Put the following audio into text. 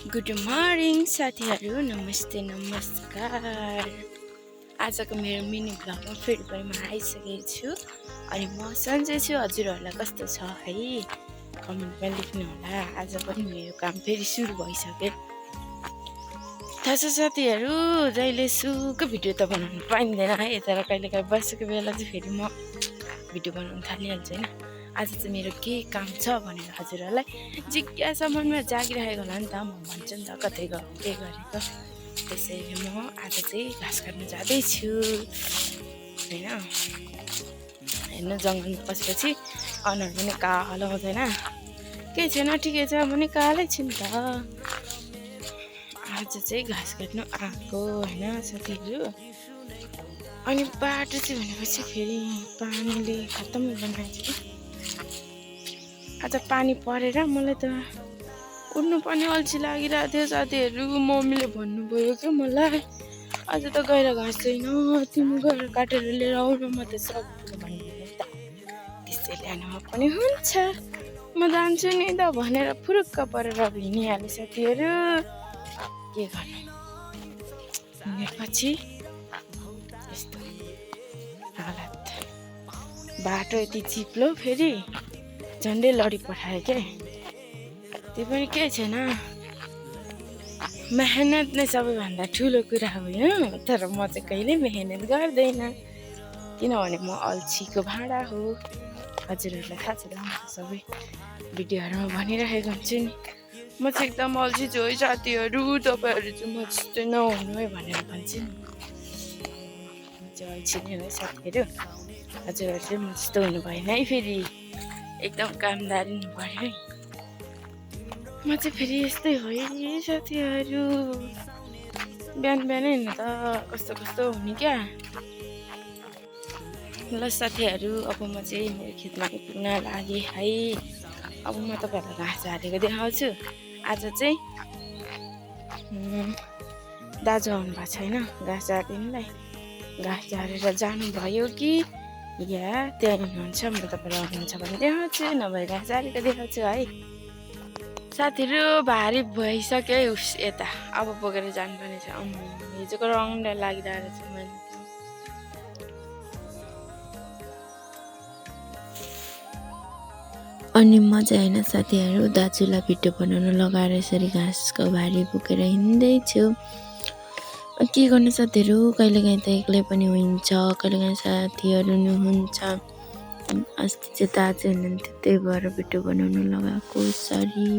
Good morning साथीहरू, नमस्ते नमस्कार। आजको मेरो मिनी भ्लगमा फेरि पनि म आइसकेको छु अनि म सन्चै छु। हजुरहरूलाई कस्तो छ है कमेन्टमा लेख्नु होला। आज पनि मेरो काम फेरि सुरु भइसक्यो। थाहा छ साथीहरू, जहिले सुकै भिडियो त बनाउनु पाइँदैन है, तर कहिलेकाहीँ बसेको बेला चाहिँ फेरि म भिडियो बनाउनु थालिहाल्छु होइन। आज चाहिँ मेरो के काम छ भनेर हजुरहरूलाई जिज्ञासा मनमा जागिरहेको होला नि त। म भन्छु नि त कतै गएको के गरेको। त्यसैले म आज चाहिँ घाँस काट्न जाँदैछु होइन। हेर्नु जङ्गलमा पसेपछि अनुहार पनि कालो हुँदैन, केही छैन ठिकै छ भने कालै छु नि त। आज चाहिँ घाँस काट्नु आएको होइन साथीहरू। अनि बाटो चाहिँ भनेपछि फेरि पानीले खत्तम बनाएछ कि। आज पानी परेर मलाई त उठ्नुपर्ने अल्छी लागिरहेको थियो साथीहरू। मम्मीले भन्नुभयो क्या मलाई, आज त गएर घाँस छैन, तिमी गएर काटेर लिएर आउन, म त सक्दिनँ भन्नुभयो नि त। त्यसैले अनि म पनि हुन्छ म जान्छु नि त भनेर फुरुक्क परेर हिँडिहालेँ साथीहरू। के गर्नु, हिँडेपछि यस्तो हालत। बाटो यति चिप्लो, फेरि झन्डै लडी पठायो क्या। त्यो पनि केही छैन, मेहनत नै सबैभन्दा ठुलो कुरा हो होइन। तर म चाहिँ कहिले मेहनत गर्दैन किनभने म अल्छीको भाँडा हो। हजुरहरूलाई थाहा छ त, म सबै भिडियोहरूमा भनिरहेको हुन्छु नि, म चाहिँ एकदम अल्छी छु है साथीहरू। तपाईँहरू चाहिँ म जस्तै नहुनु है भनेर भन्छु नि। म चाहिँ अल्छी नै हो साथीहरू। हजुरहरू चाहिँ म जस्तो हुनु भएन है, फेरि एकदम कामदारी हुनु पऱ्यो है। म चाहिँ फेरि यस्तै हो है साथीहरू। बिहान बिहानै हिँड्नु त कस्तो कस्तो हुने क्या। ल साथीहरू, अब म चाहिँ मेरो खेतमा पुग्न लागेँ है। अब म तपाईँहरूलाई घाँस झारेको देखाउँछु। आज चाहिँ दाजु आउनु भएको छैन घाँस झारिदिनुलाई। घाँस झारेर जानुभयो कि या त्यहाँ हुनुहुन्छ। म तपाईँलाई आउनुहुन्छ भने देखाउँछु, नभए घाँस झारेको देखाउँछु है साथीहरू। भारी भइसक्यो है उस यता, अब बोकेर जानुपर्ने छ। हिजोको रङलाई लागिरहेको छ मैले। अनि म चाहिँ होइन साथीहरू, दाजुलाई भिडियो बनाउन लगाएर यसरी घाँसको भारी बोकेर हिँड्दैछु। के गर्नु साथीहरू, कहिलेकाहीँ त एक्लै पनि हुन्छ, कहिलेकाहीँ साथीहरू नि हुन्छ। अस्ति चाहिँ दाजु हुनुहुन्थ्यो, त्यही भएर भिडियो बनाउन लगाएको। सरी।